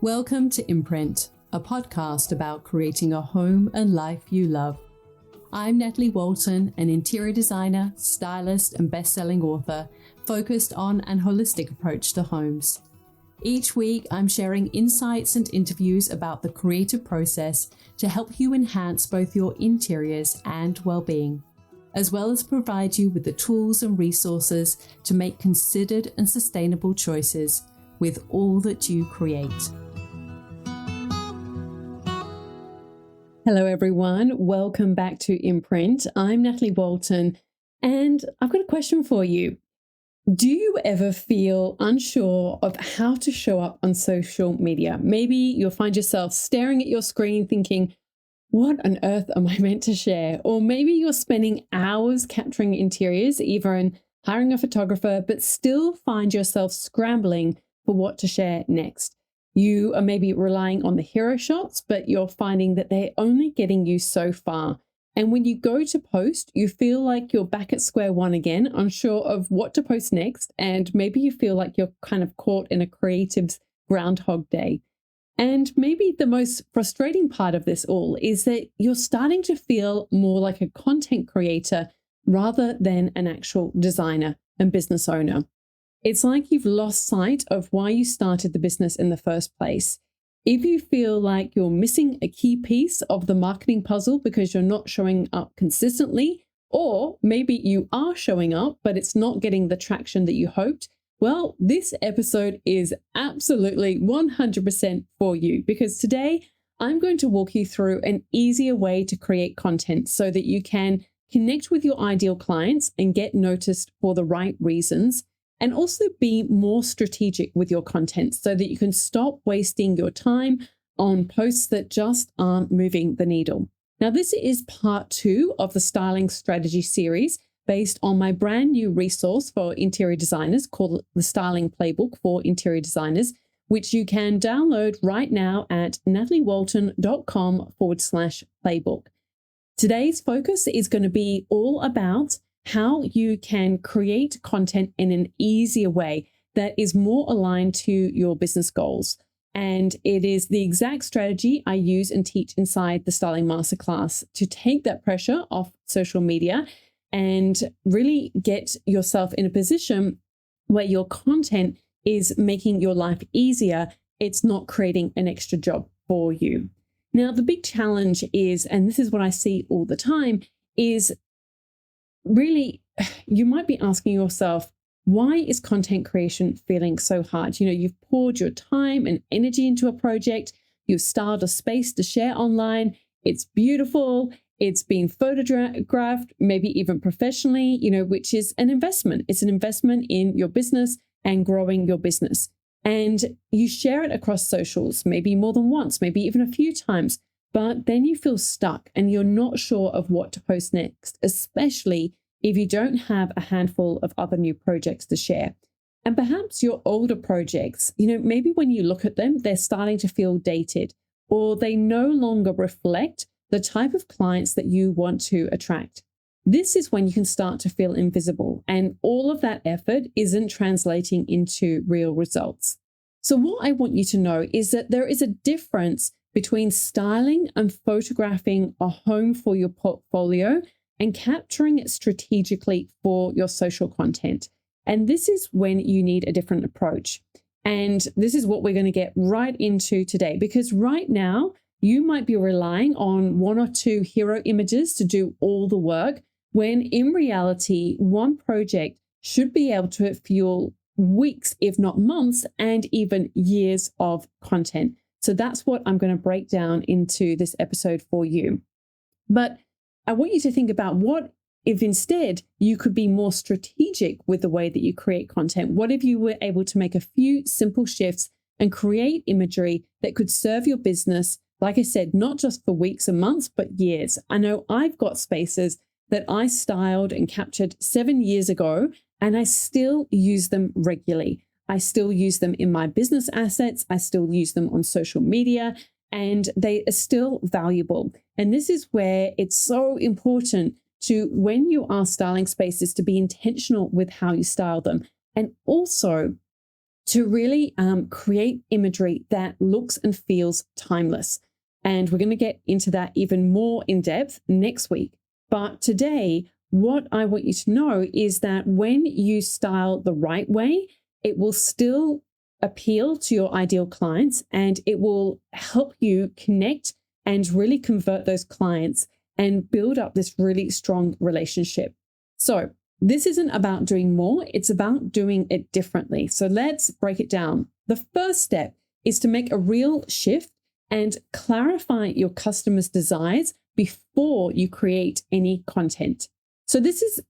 Welcome to Imprint, a podcast about creating a home and life you love. I'm Natalie Walton, an interior designer, stylist, and best-selling author focused on an holistic approach to homes. Each week, I'm sharing insights and interviews about the creative process to help you enhance both your interiors and well-being, as well as provide you with the tools and resources to make considered and sustainable choices with all that you create. Hello everyone, welcome back to Imprint. I'm Natalie Walton and I've got a question for you. Do you ever feel unsure of how to show up on social media? Maybe you'll find yourself staring at your screen thinking, what on earth am I meant to share? Or maybe you're spending hours capturing interiors, even hiring a photographer, but still find yourself scrambling for what to share next. You are maybe relying on the hero shots, but you're finding that they're only getting you so far. And when you go to post, you feel like you're back at square one again, unsure of what to post next. And maybe you feel like you're kind of caught in a creative's Groundhog Day. And maybe the most frustrating part of this all is that you're starting to feel more like a content creator rather than an actual designer and business owner. It's like you've lost sight of why you started the business in the first place. If you feel like you're missing a key piece of the marketing puzzle because you're not showing up consistently, or maybe you are showing up, but it's not getting the traction that you hoped, well, this episode is absolutely 100% for you, because today I'm going to walk you through an easier way to create content so that you can connect with your ideal clients and get noticed for the right reasons, and also be more strategic with your content so that you can stop wasting your time on posts that just aren't moving the needle. Now, this is part 2 of the styling strategy series based on my brand new resource for interior designers called the Styling Playbook for Interior Designers, which you can download right now at nataliewalton.com/playbook. Today's focus is going to be all about how you can create content in an easier way that is more aligned to your business goals. And it is the exact strategy I use and teach inside the Styling Masterclass to take that pressure off social media and really get yourself in a position where your content is making your life easier. It's not creating an extra job for you. Now, the big challenge is, and this is what I see all the time, is really, you might be asking yourself, why is content creation feeling so hard? You've poured your time and energy into a project. You've styled a space to share online. It's beautiful. It's been photographed, maybe even professionally, which is an investment. It's an investment in your business and growing your business. And you share it across socials, maybe more than once, maybe even a few times. But then you feel stuck and you're not sure of what to post next, especially if you don't have a handful of other new projects to share. And perhaps your older projects, maybe when you look at them, they're starting to feel dated, or they no longer reflect the type of clients that you want to attract. This is when you can start to feel invisible, and all of that effort isn't translating into real results. So what I want you to know is that there is a difference between styling and photographing a home for your portfolio and capturing it strategically for your social content. And this is when you need a different approach. And this is what we're going to get right into today, because right now you might be relying on 1 or 2 hero images to do all the work, when in reality, one project should be able to fuel weeks, if not months, and even years of content. So that's what I'm going to break down into this episode for you. But I want you to think about, what if instead you could be more strategic with the way that you create content? What if you were able to make a few simple shifts and create imagery that could serve your business, like I said, not just for weeks and months, but years? I know I've got spaces that I styled and captured 7 years ago, and I still use them regularly. I still use them in my business assets. I still use them on social media, and they are still valuable. And this is where it's so important to, when you are styling spaces, to be intentional with how you style them. And also to really create imagery that looks and feels timeless. And we're going to get into that even more in depth next week. But today, what I want you to know is that when you style the right way, it will still appeal to your ideal clients, and it will help you connect and really convert those clients and build up this really strong relationship. So this isn't about doing more, it's about doing it differently. So let's break it down. The first step is to make a real shift and clarify your customers' desires before you create any content. So this is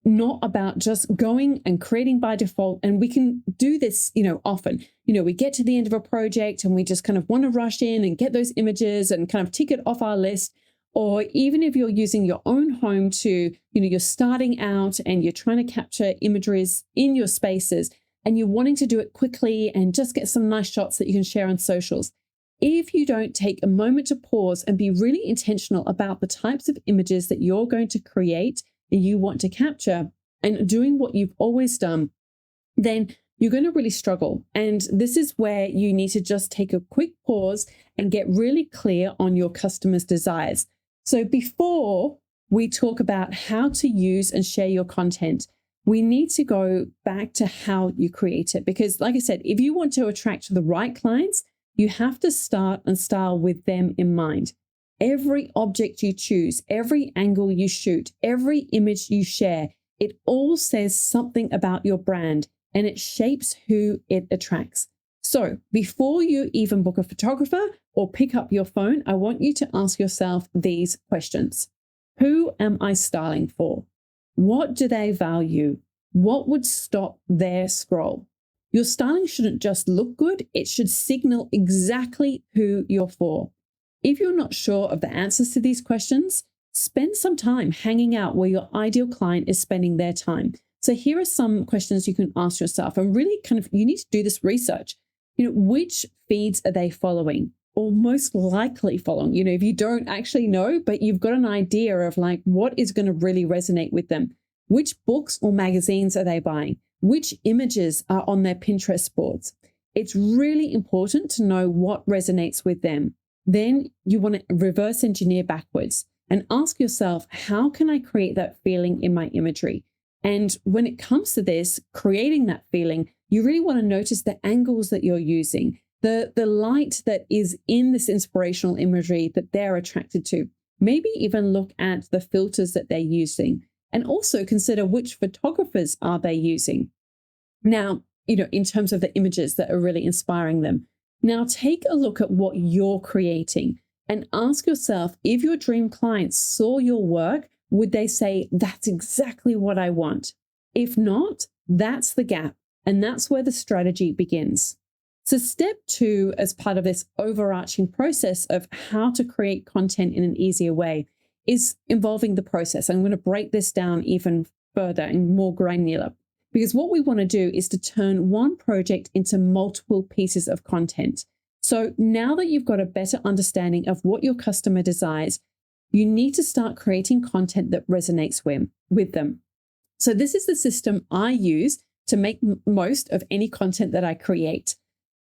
not about just going and creating by default. And we can do this, often. We get to the end of a project and we just kind of want to rush in and get those images and kind of tick it off our list. Or even if you're using your own home to, you're starting out and you're trying to capture imageries in your spaces and you're wanting to do it quickly and just get some nice shots that you can share on socials. If you don't take a moment to pause and be really intentional about the types of images that you're going to create and you want to capture and doing what you've always done, then you're going to really struggle. And this is where you need to just take a quick pause and get really clear on your customers' desires. So before we talk about how to use and share your content, we need to go back to how you create it. Because like I said, if you want to attract the right clients, you have to start and style with them in mind. Every object you choose, every angle you shoot, every image you share, it all says something about your brand and it shapes who it attracts. So before you even book a photographer or pick up your phone, I want you to ask yourself these questions. Who am I styling for? What do they value? What would stop their scroll? Your styling shouldn't just look good, it should signal exactly who you're for. If you're not sure of the answers to these questions, spend some time hanging out where your ideal client is spending their time. So here are some questions you can ask yourself, and really you need to do this research. Which feeds are they following or most likely following? If you don't actually know, but you've got an idea of what is going to really resonate with them. Which books or magazines are they buying? Which images are on their Pinterest boards? It's really important to know what resonates with them. Then you want to reverse engineer backwards and ask yourself, how can I create that feeling in my imagery? And when it comes to this, creating that feeling, you really want to notice the angles that you're using, the light that is in this inspirational imagery that they're attracted to. Maybe even look at the filters that they're using, and also consider which photographers are they using. Now, in terms of the images that are really inspiring them. Now take a look at what you're creating and ask yourself, if your dream clients saw your work, would they say, that's exactly what I want? If not, that's the gap. And that's where the strategy begins. So step 2, as part of this overarching process of how to create content in an easier way, is involving the process. I'm going to break this down even further and more granular, because what we want to do is to turn one project into multiple pieces of content. So now that you've got a better understanding of what your customer desires, you need to start creating content that resonates with them. So this is the system I use to make most of any content that I create.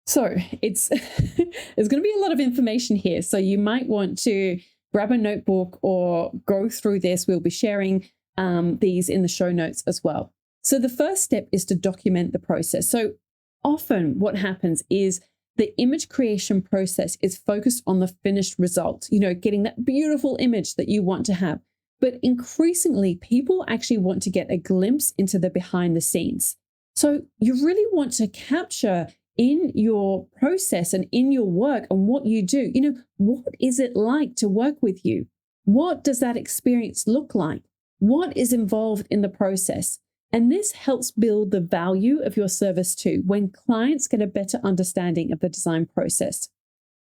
So it's there's going to be a lot of information here. So you might want to grab a notebook or go through this. We'll be sharing these in the show notes as well. So the first step is to document the process. So often what happens is the image creation process is focused on the finished result, getting that beautiful image that you want to have. But increasingly, people actually want to get a glimpse into the behind the scenes. So you really want to capture in your process and in your work and what you do, what is it like to work with you? What does that experience look like? What is involved in the process? And this helps build the value of your service too, when clients get a better understanding of the design process.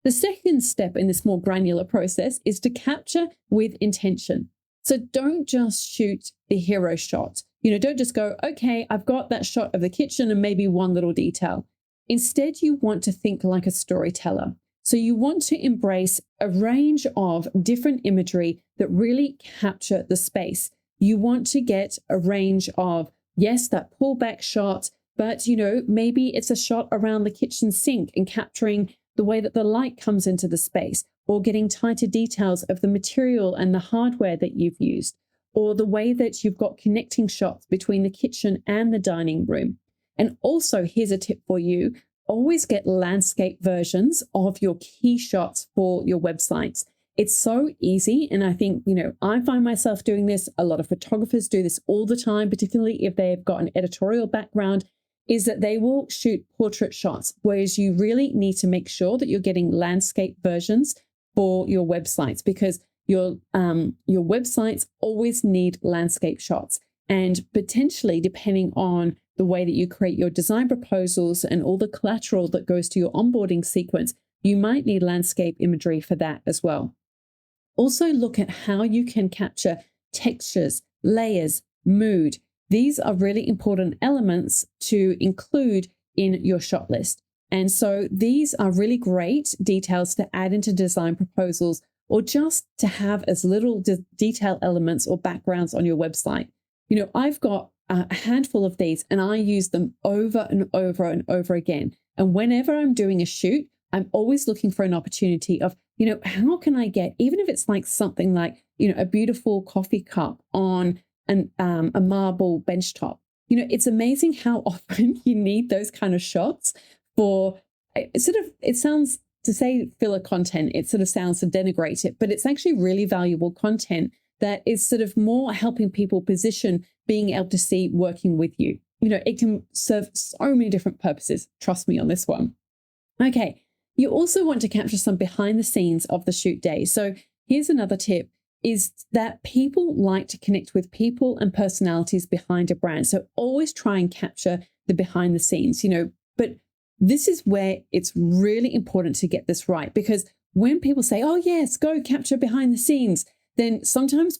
The second step in this more granular process is to capture with intention. So don't just shoot the hero shot. Don't just go, okay, I've got that shot of the kitchen and maybe one little detail. Instead, you want to think like a storyteller. So you want to embrace a range of different imagery that really capture the space. You want to get a range of, yes, that pullback shot, But, maybe it's a shot around the kitchen sink and capturing the way that the light comes into the space, or getting tighter details of the material and the hardware that you've used, or the way that you've got connecting shots between the kitchen and the dining room. And also, here's a tip for you: always get landscape versions of your key shots for your websites. It's so easy. And I think, I find myself doing this. A lot of photographers do this all the time, particularly if they've got an editorial background, is that they will shoot portrait shots, whereas you really need to make sure that you're getting landscape versions for your websites, because your websites always need landscape shots. And potentially, depending on the way that you create your design proposals and all the collateral that goes to your onboarding sequence, you might need landscape imagery for that as well. Also, look at how you can capture textures, layers, mood. These are really important elements to include in your shot list. And so these are really great details to add into design proposals, or just to have as little detail elements or backgrounds on your website. I've got a handful of these, and I use them over and over and over again. And whenever I'm doing a shoot, I'm always looking for an opportunity of, how can I get, even if it's like something like, a beautiful coffee cup on a marble bench top. It's amazing how often you need those kind of shots for it sounds, to say filler content, it sort of sounds to denigrate it, but it's actually really valuable content that is sort of more helping people position being able to see working with you. It can serve so many different purposes. Trust me on this one. Okay. You also want to capture some behind the scenes of the shoot day. So here's another tip, is that people like to connect with people and personalities behind a brand. So always try and capture the behind the scenes, but this is where it's really important to get this right, because when people say, oh yes, go capture behind the scenes, then sometimes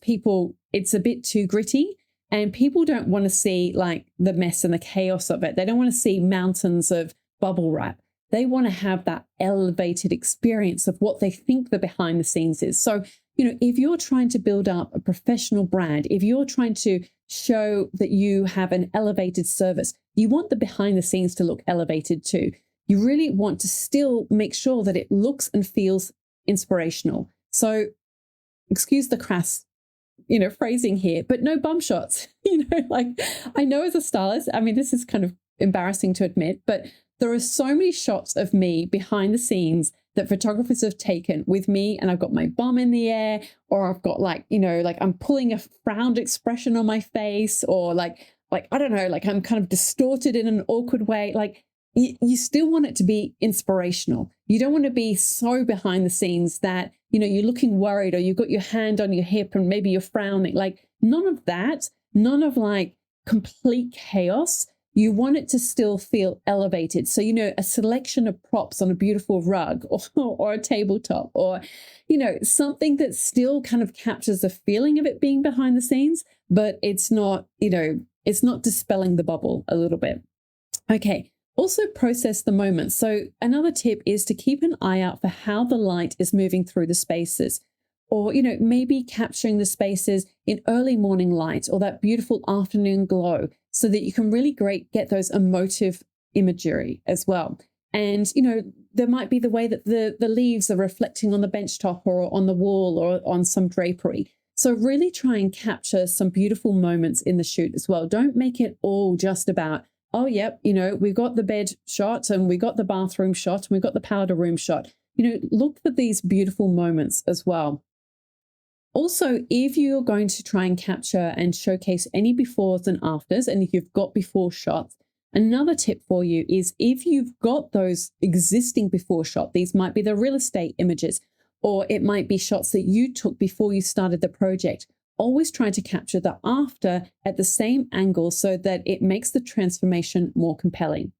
it's a bit too gritty, and people don't want to see like the mess and the chaos of it. They don't want to see mountains of bubble wrap. They want to have that elevated experience of what they think the behind the scenes is. So, if you're trying to build up a professional brand, if you're trying to show that you have an elevated service, you want the behind the scenes to look elevated too. You really want to still make sure that it looks and feels inspirational. So, excuse the crass, phrasing here, but no bum shots. Like, I know as a stylist, I mean, this is kind of embarrassing to admit, but there are so many shots of me behind the scenes that photographers have taken with me, and I've got my bum in the air, or I've got like I'm pulling a frowned expression on my face, or like I don't know, like I'm kind of distorted in an awkward way. Like you still want it to be inspirational. You don't want to be so behind the scenes that, you're looking worried, or you've got your hand on your hip and maybe you're frowning. Like none of that, none of like complete chaos. You want it to still feel elevated. So, a selection of props on a beautiful rug or a tabletop, or, something that still kind of captures the feeling of it being behind the scenes, but it's not, it's not dispelling the bubble a little bit. Okay. Also process the moment. So another tip is to keep an eye out for how the light is moving through the spaces. Or, maybe capturing the spaces in early morning light or that beautiful afternoon glow, so that you can really get those emotive imagery as well. And, there might be the way that the leaves are reflecting on the bench top or on the wall or on some drapery. So really try and capture some beautiful moments in the shoot as well. Don't make it all just about, oh, yep, we've got the bed shot and we got the bathroom shot and we've got the powder room shot. Look for these beautiful moments as well. Also, if you're going to try and capture and showcase any befores and afters, and if you've got before shots, another tip for you is, if you've got those existing before shot, these might be the real estate images, or it might be shots that you took before you started the project. Always try to capture the after at the same angle so that it makes the transformation more compelling.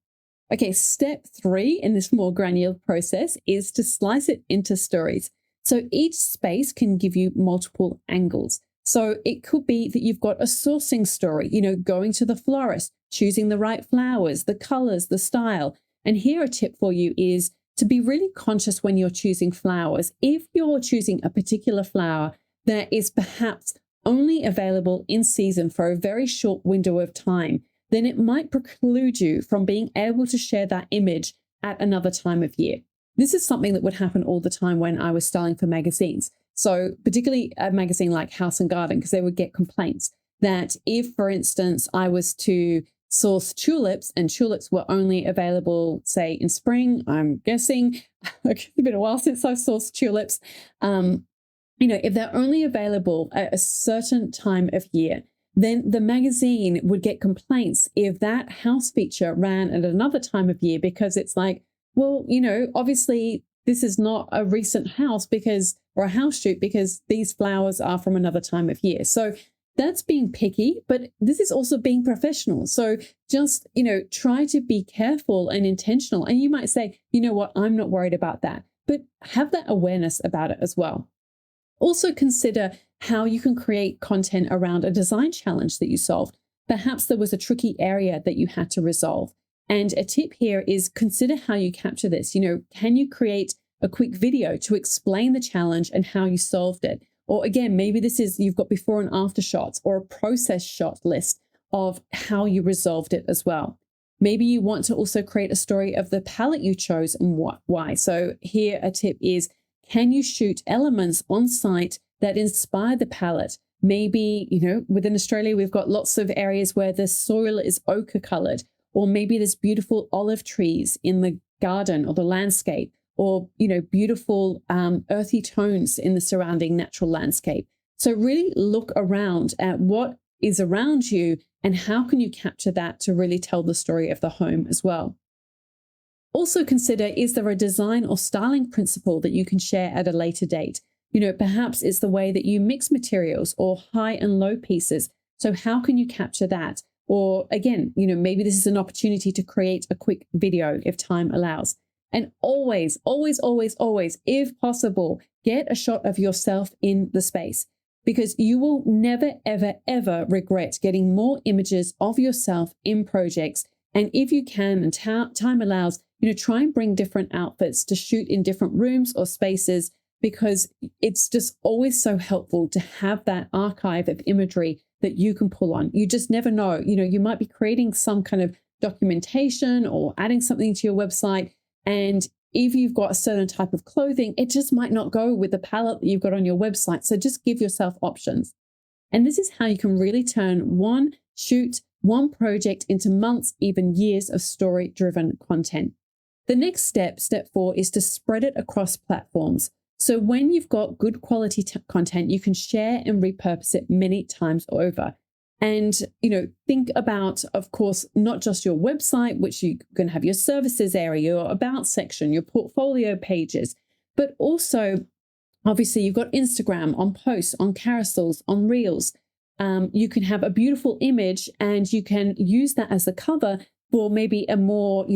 Okay, step 3 in this more granular process is to slice it into stories. So each space can give you multiple angles. So it could be that you've got a sourcing story, going to the florist, choosing the right flowers, the colors, the style. And here a tip for you is to be really conscious when you're choosing flowers. If you're choosing a particular flower that is perhaps only available in season for a very short window of time, then it might preclude you from being able to share that image at another time of year. This is something that would happen all the time when I was styling for magazines. So particularly a magazine like House and Garden, because they would get complaints that if, for instance, I was to source tulips and tulips were only available, say, in spring, I'm guessing, it's been a while since I've sourced tulips, if they're only available at a certain time of year, then the magazine would get complaints if that house feature ran at another time of year, because it's like, well, obviously this is not a recent house or a house shoot because these flowers are from another time of year. So that's being picky, but this is also being professional. So just, try to be careful and intentional. And you might say, you know what, I'm not worried about that, but have that awareness about it as well. Also consider how you can create content around a design challenge that you solved. Perhaps there was a tricky area that you had to resolve. And a tip here is consider how you capture this. Can you create a quick video to explain the challenge and how you solved it? Or again, maybe you've got before and after shots or a process shot list of how you resolved it as well. Maybe you want to also create a story of the palette you chose and why. So here a tip is, can you shoot elements on site that inspire the palette? Maybe, within Australia, we've got lots of areas where the soil is ochre colored, or maybe there's beautiful olive trees in the garden or the landscape, or, beautiful earthy tones in the surrounding natural landscape. So really look around at what is around you and how can you capture that to really tell the story of the home as well. Also consider, is there a design or styling principle that you can share at a later date? Perhaps it's the way that you mix materials or high and low pieces. So how can you capture that? Or again, maybe this is an opportunity to create a quick video if time allows. And always, always, always, always, if possible, get a shot of yourself in the space, because you will never, ever, ever regret getting more images of yourself in projects. And if you can, and time allows, try and bring different outfits to shoot in different rooms or spaces, because it's just always so helpful to have that archive of imagery that you can pull on. You just never know. You might be creating some kind of documentation or adding something to your website. And if you've got a certain type of clothing, it just might not go with the palette that you've got on your website. So just give yourself options. And this is how you can really turn one shoot, one project into months, even years of story-driven content. The next step 4, is to spread it across platforms. So when you've got good quality content, you can share and repurpose it many times over. And, think about, of course, not just your website, which you can have your services area, your about section, your portfolio pages, but also, obviously, you've got Instagram on posts, on carousels, on reels. You can have a beautiful image and you can use that as the cover for maybe a more,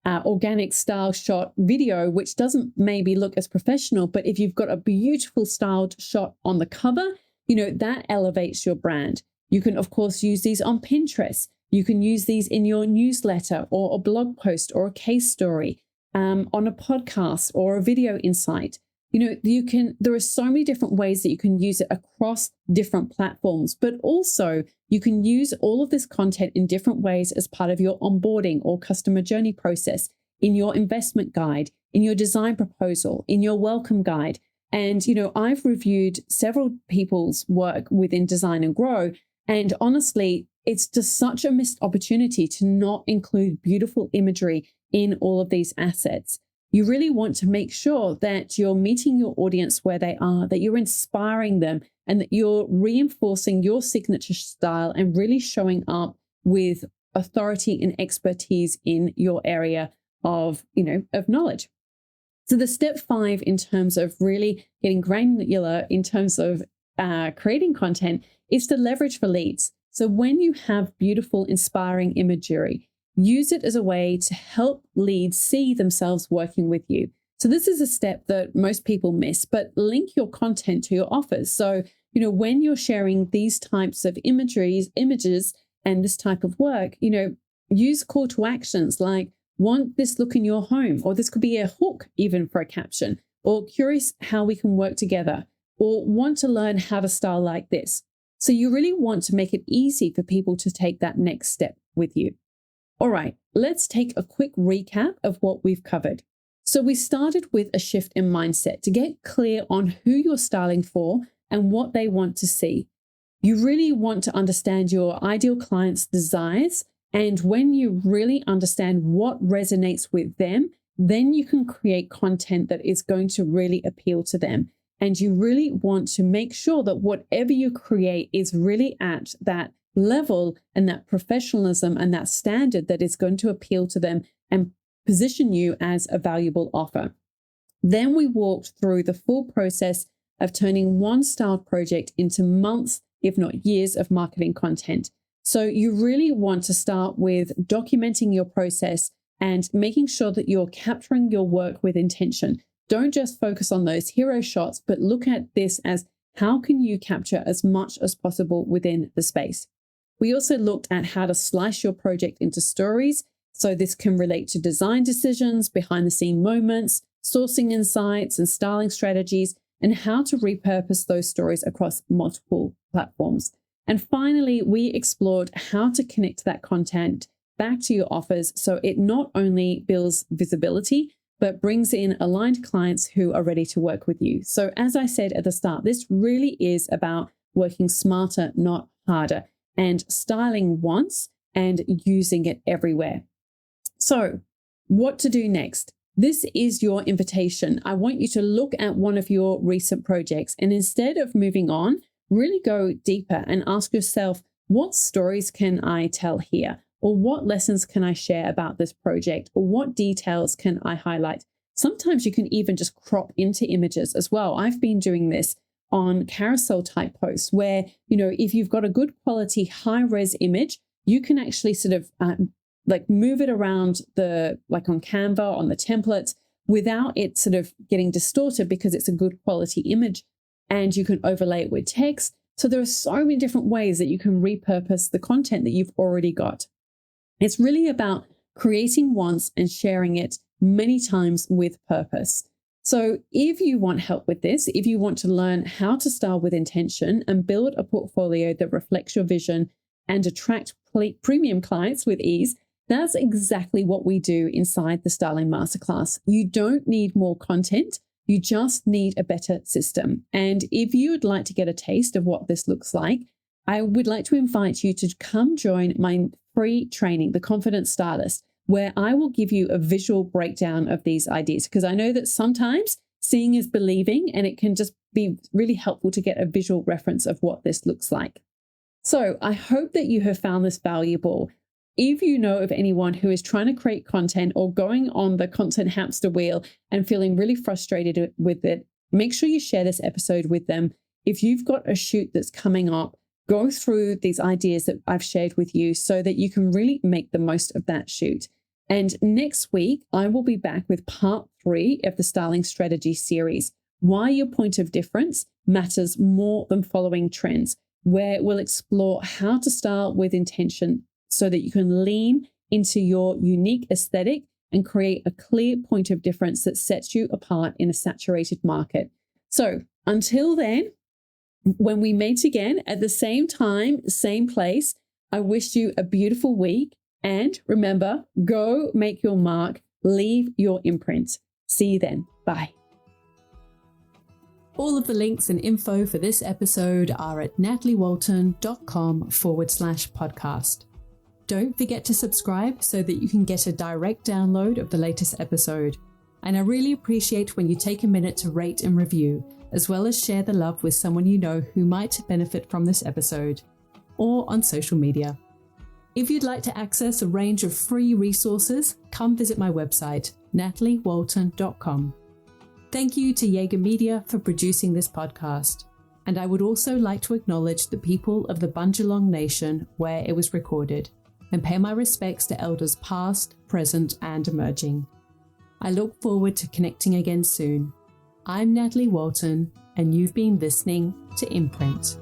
organic style shot video, which doesn't maybe look as professional, but if you've got a beautiful styled shot on the cover, that elevates your brand. You can, of course, use these on Pinterest. You can use these in your newsletter or a blog post or a case story, on a podcast or a video insight. There are so many different ways that you can use it across different platforms, but also you can use all of this content in different ways as part of your onboarding or customer journey process, in your investment guide, in your design proposal, in your welcome guide. And, I've reviewed several people's work within Design and Grow. And honestly, it's just such a missed opportunity to not include beautiful imagery in all of these assets. You really want to make sure that you're meeting your audience where they are, that you're inspiring them, and that you're reinforcing your signature style and really showing up with authority and expertise in your area of knowledge. So the step 5 in terms of really getting granular in terms of creating content is to leverage for leads. So when you have beautiful, inspiring imagery, use it as a way to help leads see themselves working with you. So this is a step that most people miss, but link your content to your offers. So, when you're sharing these types of images, and this type of work, use call to actions like, want this look in your home, or this could be a hook even for a caption, or curious how we can work together, or want to learn how to style like this. So you really want to make it easy for people to take that next step with you. All right, let's take a quick recap of what we've covered. So we started with a shift in mindset to get clear on who you're styling for and what they want to see. You really want to understand your ideal client's desires. And when you really understand what resonates with them, then you can create content that is going to really appeal to them. And you really want to make sure that whatever you create is really at that level and that professionalism and that standard that is going to appeal to them and position you as a valuable offer. Then we walked through the full process of turning one styled project into months, if not years, of marketing content. So you really want to start with documenting your process and making sure that you're capturing your work with intention. Don't just focus on those hero shots, but look at this as how can you capture as much as possible within the space. We also looked at how to slice your project into stories. So this can relate to design decisions, behind the scene moments, sourcing insights and styling strategies, and how to repurpose those stories across multiple platforms. And finally, we explored how to connect that content back to your offers so it not only builds visibility, but brings in aligned clients who are ready to work with you. So as I said at the start, this really is about working smarter, not harder, and styling once and using it everywhere. So what to do next? This is your invitation. I want you to look at one of your recent projects and instead of moving on, really go deeper and ask yourself, what stories can I tell here? Or what lessons can I share about this project? Or what details can I highlight? Sometimes you can even just crop into images as well. I've been doing this on carousel type posts where, if you've got a good quality high res image, you can actually sort of move it around on Canva, on the templates without it sort of getting distorted because it's a good quality image, and you can overlay it with text. So there are so many different ways that you can repurpose the content that you've already got. It's really about creating once and sharing it many times with purpose. So if you want help with this, if you want to learn how to style with intention and build a portfolio that reflects your vision and attract premium clients with ease, that's exactly what we do inside the Styling Masterclass. You don't need more content. You just need a better system. And if you would like to get a taste of what this looks like, I would like to invite you to come join my free training, The Confident Stylist, where I will give you a visual breakdown of these ideas, because I know that sometimes seeing is believing, and it can just be really helpful to get a visual reference of what this looks like. So I hope that you have found this valuable. If you know of anyone who is trying to create content or going on the content hamster wheel and feeling really frustrated with it, make sure you share this episode with them. If you've got a shoot that's coming up, go through these ideas that I've shared with you so that you can really make the most of that shoot. And next week, I will be back with part 3 of the Styling Strategy series, Why Your Point of Difference Matters More Than Following Trends, where we'll explore how to style with intention so that you can lean into your unique aesthetic and create a clear point of difference that sets you apart in a saturated market. So until then, when we meet again at the same time, same place, I wish you a beautiful week. And remember, go make your mark, leave your imprint. See you then. Bye. All of the links and info for this episode are at nataliewalton.com/podcast. Don't forget to subscribe so that you can get a direct download of the latest episode. And I really appreciate when you take a minute to rate and review, as well as share the love with someone you know who might benefit from this episode, or on social media. If you'd like to access a range of free resources, come visit my website, nataliewalton.com. Thank you to Jaeger Media for producing this podcast. And I would also like to acknowledge the people of the Bundjalung Nation where it was recorded, and pay my respects to elders past, present, and emerging. I look forward to connecting again soon. I'm Natalie Walton, and you've been listening to Imprint.